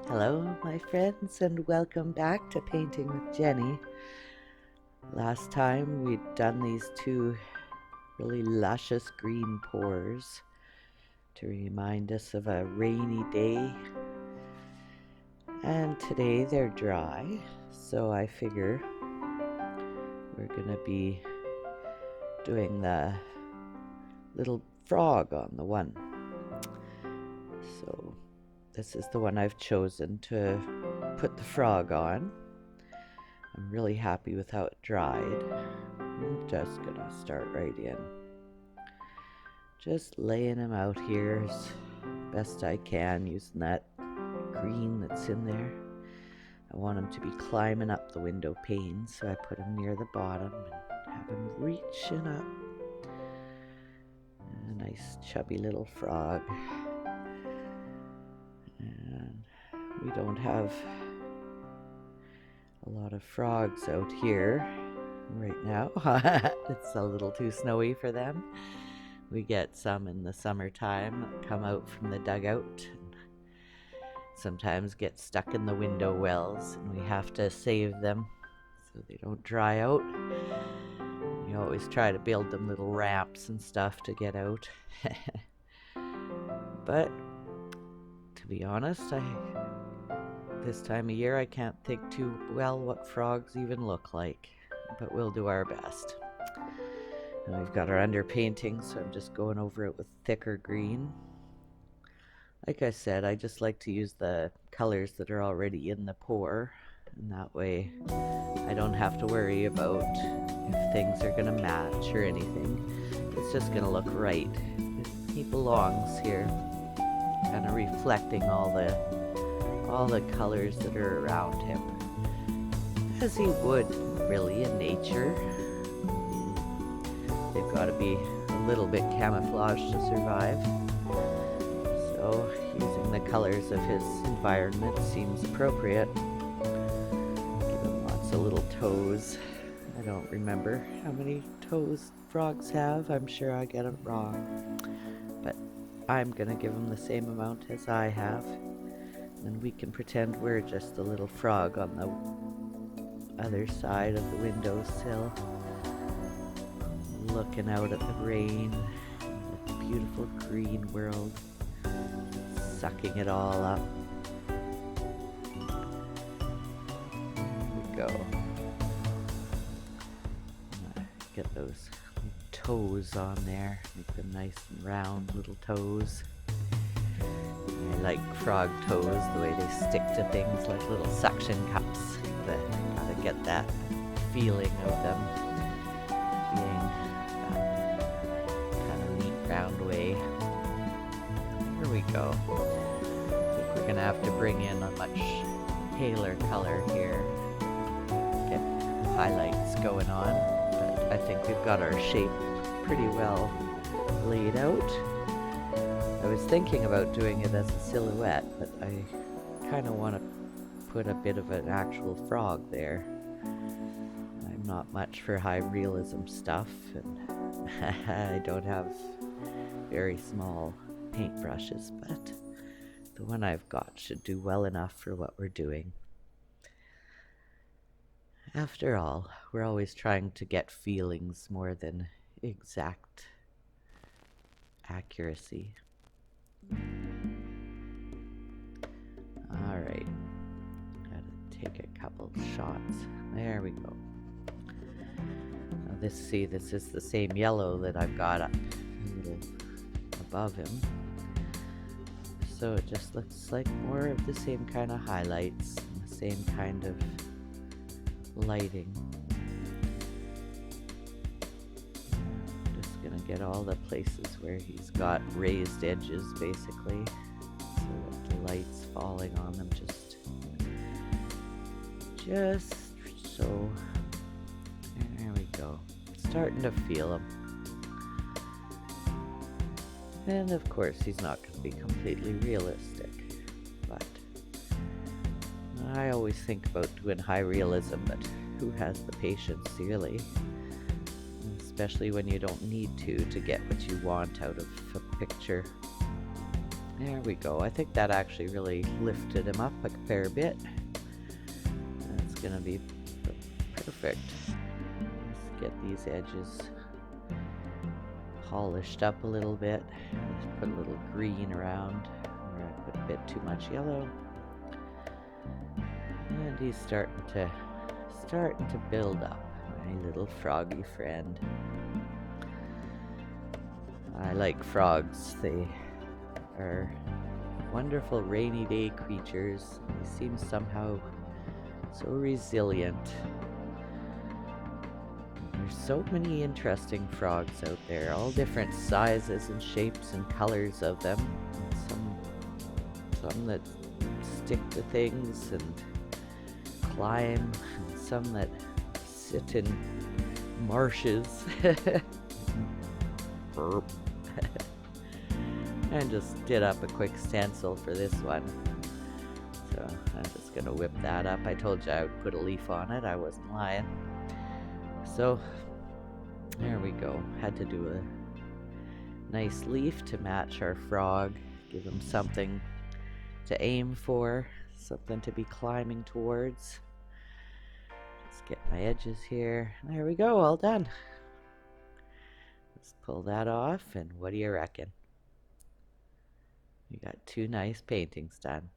Hello, my friends, and welcome back to Painting with Jennye. Last time we'd done these two really luscious green pours to remind us of a rainy day, and today they're dry, so I figure we're gonna be doing the little frog on the one. So this is the one I've chosen to put the frog on. I'm really happy with how it dried. I'm just gonna start right in. Just laying him out here as best I can using that green that's in there. I want him to be climbing up the window pane, so I put him near the bottom and have him reaching up. A nice chubby little frog. And we don't have a lot of frogs out here right now. It's a little too snowy for them. We get some in the summertime that come out from the dugout and sometimes get stuck in the window wells, and we have to save them so they don't dry out. We always try to build them little ramps and stuff to get out. But to be honest, this time of year I can't think too well what frogs even look like, but we'll do our best. And we've got our underpainting, so I'm just going over it with thicker green. Like I said, I just like to use the colors that are already in the pour, and that way I don't have to worry about if things are going to match or anything. It's just going to look right. He belongs here, kind of reflecting all the colors that are around him, as he would really in nature. They've got to be a little bit camouflaged to survive. So using the colors of his environment seems appropriate. Give him lots of little toes. I don't remember how many toes frogs have. I'm sure I get it wrong. But I'm gonna give him the same amount as I have. And we can pretend we're just a little frog on the other side of the windowsill, looking out at the rain, the beautiful green world, sucking it all up. There we go. Get those toes on there, make them nice and round little toes. I like frog toes, the way they stick to things like little suction cups. Gotta get that feeling of them being kind of neat round way. Here we go. I think we're gonna have to bring in a much paler color here. Get highlights going on, but I think we've got our shape pretty well laid out. I was thinking about doing it as a silhouette, but I kind of want to put a bit of an actual frog there. I'm not much for high realism stuff, and I don't have very small paintbrushes, but the one I've got should do well enough for what we're doing. After all, we're always trying to get feelings more than exact accuracy. Alright, gotta take a couple shots. There we go. Now this is the same yellow that I've got up a little above him. So it just looks like more of the same kind of highlights, and the same kind of lighting. Just gonna get all the places where he's got raised edges, basically, so that the light's falling on them just so. There we go. Starting to feel him. And of course he's not going to be completely realistic, but I always think about doing high realism, but who has the patience, really? Especially when you don't need to get what you want out of a picture. There we go. I think that actually really lifted him up a fair bit. That's gonna be perfect. Let's get these edges polished up a little bit. Just put a little green around where I put a bit too much yellow. And he's starting to build up, my little froggy friend. I like frogs. They are wonderful rainy day creatures. They seem somehow so resilient. There's so many interesting frogs out there, all different sizes and shapes and colors of them. Some that stick to things and climb, and some that sit in marshes. Burp. And just did up a quick stencil for this one. So I'm just gonna whip that up. I told you I would put a leaf on it. I wasn't lying. So there we go. Had to do a nice leaf to match our frog. Give him something to aim for, something to be climbing towards. Let's get my edges here. There we go, all done. Let's pull that off, and what do you reckon? We got two nice paintings done.